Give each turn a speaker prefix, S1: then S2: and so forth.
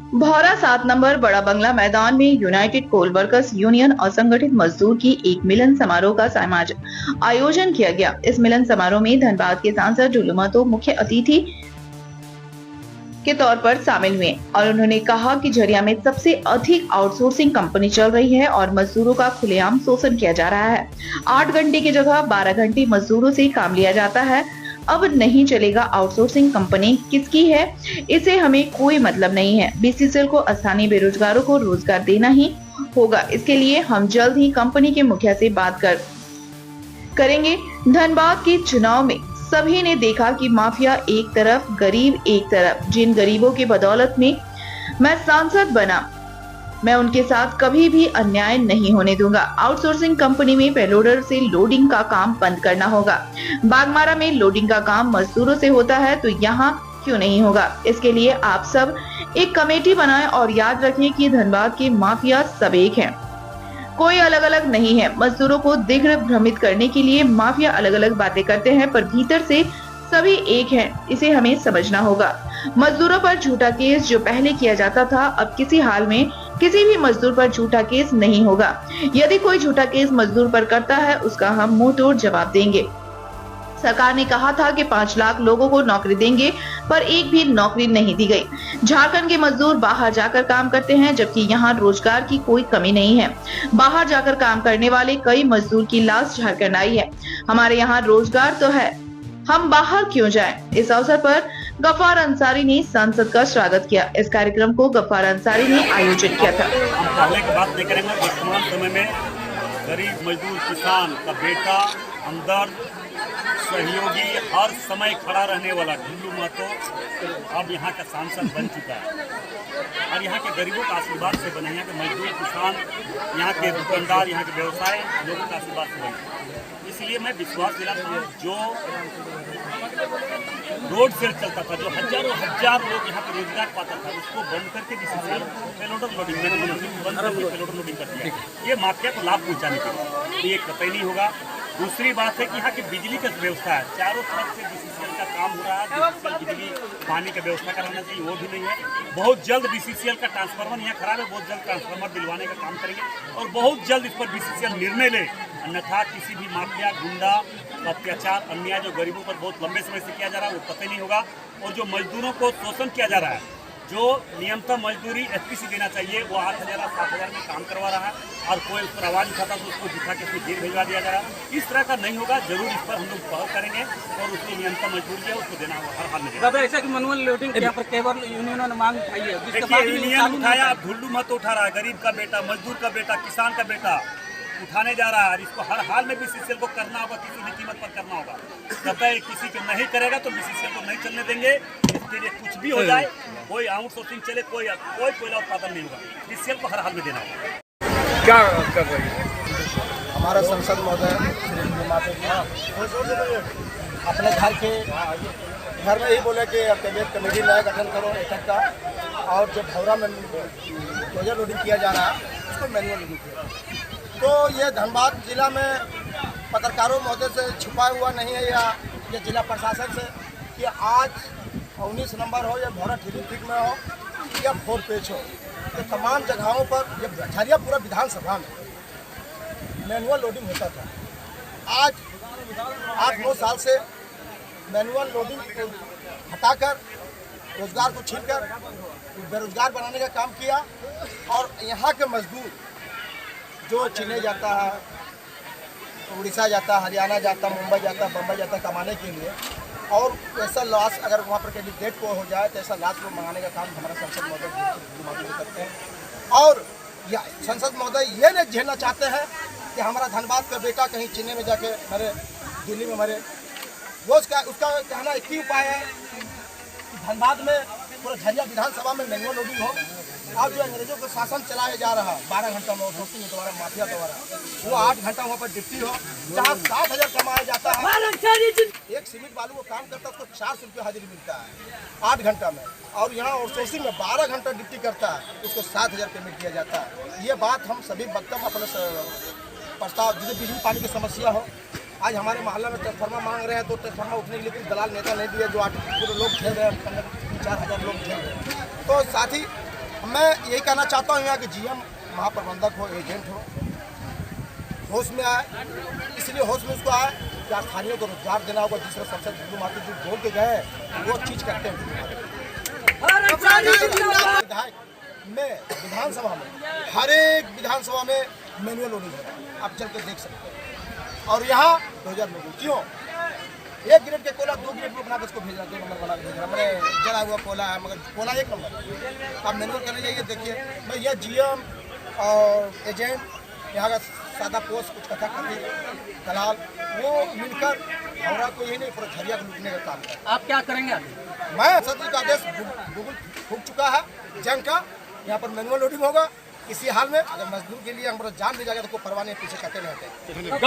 S1: भौरा 7 नंबर बड़ा बंगला मैदान में यूनाइटेड कोल वर्कर्स यूनियन असंगठित मजदूर की एक मिलन समारोह का आयोजन किया गया। इस मिलन समारोह में धनबाद के सांसद डुल्लू महतो मुख्य अतिथि के तौर पर शामिल हुए और उन्होंने कहा कि झरिया में सबसे अधिक आउटसोर्सिंग कंपनी चल रही है और मजदूरों का खुलेआम शोषण किया जा रहा है। 8 घंटे की जगह 12 घंटे मजदूरों से काम लिया जाता है। अब नहीं चलेगा। आउटसोर्सिंग कंपनी किसकी है, इसे हमें कोई मतलब नहीं है। बीसीसीएल को स्थानीय बेरोजगारों को रोजगार देना ही होगा। इसके लिए हम जल्द ही कंपनी के मुखिया से बात करेंगे। धनबाद के चुनाव में सभी ने देखा कि माफिया एक तरफ, गरीब एक तरफ। जिन गरीबों की बदौलत में मैं सांसद बना, मैं उनके साथ कभी भी अन्याय नहीं होने दूंगा। आउटसोर्सिंग कंपनी में पेलोडर से लोडिंग का काम बंद करना होगा। बागमारा में लोडिंग का काम मजदूरों से होता है तो यहाँ क्यों नहीं होगा। इसके लिए आप सब एक कमेटी बनाएं और याद रखें कि धनबाद के माफिया सब एक हैं, कोई अलग अलग नहीं है। मजदूरों को दिग्भ्रमित करने के लिए माफिया अलग अलग बातें करते हैं, पर भीतर से सभी एक हैं। इसे हमें समझना होगा। मजदूरों पर झूठा केस जो पहले किया जाता था, अब किसी हाल में किसी भी मजदूर पर झूठा केस नहीं होगा। यदि कोई झूठा केस मजदूर पर करता है, उसका हम मुंह तोड़ जवाब देंगे। सरकार ने कहा था कि 5 लाख लोगों को नौकरी देंगे, पर एक भी नौकरी नहीं दी गई। झारखंड के मजदूर बाहर जाकर काम करते हैं, जबकि यहाँ रोजगार की कोई कमी नहीं है। बाहर जाकर काम करने वाले कई मजदूर की लाश झारखंड आई है। हमारे यहाँ रोजगार तो है, हम बाहर क्यों जाएं? इस अवसर पर गफ्फार अंसारी ने सांसद का स्वागत किया। इस कार्यक्रम को गफ्फार अंसारी ने आयोजित किया था।
S2: हम पहले की बात नहीं करेंगे। वर्तमान समय में गरीब मजदूर किसान का बेटा, हमदर्द, सहयोगी, हर समय खड़ा रहने वाला डुल्लू महतो अब यहाँ का सांसद बन चुका है और यहाँ के गरीबों का आशीर्वाद से बने। यहाँ के मजदूर, किसान, यहाँ के दुकानदार, यहाँ के व्यवसाय लोगों का आशीर्वाद से बने। इसलिए मैं विश्वास दिलाता हूँ, जो रोड से चलता था, जो हजार लोग यहाँ पे रोजगार पाता था, उसको बंद करके बीसीसीएल पेलोडर लोडिंग बंद करके पेलोडर लोडिंग कर दिया। ये माफिया को लाभ पहुँचाने के लिए ये कतई नहीं होगा। दूसरी बात है कि यहाँ की बिजली का व्यवस्था है, चारों तरफ से बीसीसीएल का काम हो रहा है। बीसीसीएल बिजली पानी का व्यवस्था कराना चाहिए, वो भी नहीं है। बहुत जल्द बीसीसीएल का ट्रांसफार्मर यहाँ खराब है, बहुत जल्द ट्रांसफार्मर दिलवाने का काम करेंगे और बहुत जल्द इस पर बीसीसीएल निर्णय ले, अन्यथा किसी भी माफिया, गुंडा, अत्याचार, अन्याय जो गरीबों पर बहुत लंबे समय से किया जा रहा है वो कतई नहीं होगा। और जो मजदूरों को शोषण किया जा रहा है, जो न्यूनतम मजदूरी एफपीसी देना चाहिए, वो 8,000 7,000 में काम करवा रहा है और कोई उस पर आवाज़ उठाता तो उसको दिखा के उसको जेल भिजवा दिया जा रहा है। इस तरह का नहीं होगा। जरूर इस पर हम लोग पहल करेंगे और उसकी न्यूनतम मजदूरी है उसको देना होगा, हर हाल में।
S3: दादा, ऐसा कि मैनुअल लोडिंग यहाँ पर केवल यूनियनों ने मांग उठाई है।
S2: देखिए, यूनियन उठाया, अब डुल्लू महतो उठा रहा है। गरीब का बेटा, मजदूर का बेटा, किसान का बेटा उठाने जा रहा है और इसको हर हाल में बीसीसीएल को करना होगा, किसी भी कीमत पर करना होगा। कतई किसी को नहीं करेगा तो बीसीसीएल को नहीं चलने देंगे। इसके लिए कुछ भी हो जाए, कोई आउटसोर्सिंग चले, कोई कोयला उत्पादन नहीं होगा। बीसीसीएल को हर हाल में देना होगा।
S4: क्या कर रही है
S5: हमारा सांसद महोदय अपने घर में ही बोले कि कैबिनेट कमेटी नया गठन करो एटक का, और जो भौरा में डोजर लोडिंग किया जा रहा है उसको मैनुअल लोडिंग किया। तो ये धनबाद जिला में पत्रकारों महोदय से छुपा हुआ नहीं है, या ये जिला प्रशासन से, कि आज 19 नंबर हो या भौरा ठीक में हो या 4 पेज हो, तो तमाम जगहों पर ये झरिया पूरा विधानसभा में मैनुअल लोडिंग होता था। आज 8-9 साल से मैनुअल लोडिंग हटाकर रोजगार को छीनकर बेरोजगार बनाने का काम किया और यहाँ के मजदूर जो चेन्नई जाता है, उड़ीसा जाता, हरियाणा जाता, मुंबई जाता, बम्बई जाता कमाने के लिए, और ऐसा लॉस अगर वहाँ पर कैंडिडेट को हो जाए तो ऐसा लॉस को मंगाने का काम हमारा संसद महोदय करते हैं। और संसद महोदय ये नहीं झेलना चाहते हैं कि हमारा धनबाद का बेटा कहीं चेन्नई में जाके मरे, दिल्ली में मरे। वो उसका कहना एक ही उपाय है कि धनबाद में पूरा झरिया विधानसभा में मैनुअल लोडिंग हो। अब जो अंग्रेजों का शासन चलाया जा रहा है 12 घंटा में दोस्ती द्वारा, माफिया द्वारा, वो 8 घंटा वहाँ पर ड्यूटी हो, जहाँ 7,000 कमाया जाता है। एक सीमेंट बालू वो काम करता है, उसको 400 रुपये हाजिरी मिलता है 8 घंटा में, और यहाँ आउटसोर्सिंग में 12 घंटा ड्यूटी करता है, उसको 7,000 पेमेंट दिया जाता है। ये बात हम सभी वक्तव्य अपने प्रस्ताव, जैसे बिजली पानी की समस्या हो, आज हमारे मोहल्ला में ट्रांसफार्मर मांग रहे हैं तो ट्रांसफार्मर उठने के लिए कुछ दलाल नेता नहीं दिए, जो 8 लोग झेल रहे हैं, 4,000 लोग झेल रहे हैं। तो साथ ही मैं यही कहना चाहता हूँ यहाँ कि जीएम महाप्रबंधक हो, एजेंट हो, होश में आए। इसलिए होश में उसको आए कि स्थानीय को रोजगार देना होगा। जिस तरह सबसे मात्र जो बोल के गए वो चीज़ करते हैं। विधायक में विधानसभा में हर एक विधानसभा में मैनुअल लोडिंग है, आप चल के देख सकते हैं। और यहाँ 2000 लोग क्यों 1 ग्रेड के कोयला 2 ग्रेड में बना के उसको भेजना, 2 नंबर बना के भेजना। मैंने जला हुआ कोयला है मगर कोयला 1 नंबर। आप मैनुअल करने जाइए, देखिए। मैं यह जीएम और एजेंट यहाँ का सादा पोस्ट कुछ कथा करती दलाल वो मिलकर भौरा को यही नहीं पूरा झरिया को लूटने का काम है।
S3: आप क्या करेंगे अभी?
S5: मैं सदन का आदेश गूगल फूक चुका है जंग का। यहाँ पर मैनुअल लोडिंग होगा। इसी हाल में अगर मजदूर के लिए हमारा जान भी जाएगा तो कोई परवाह नहीं, पीछे कटे नहीं होते।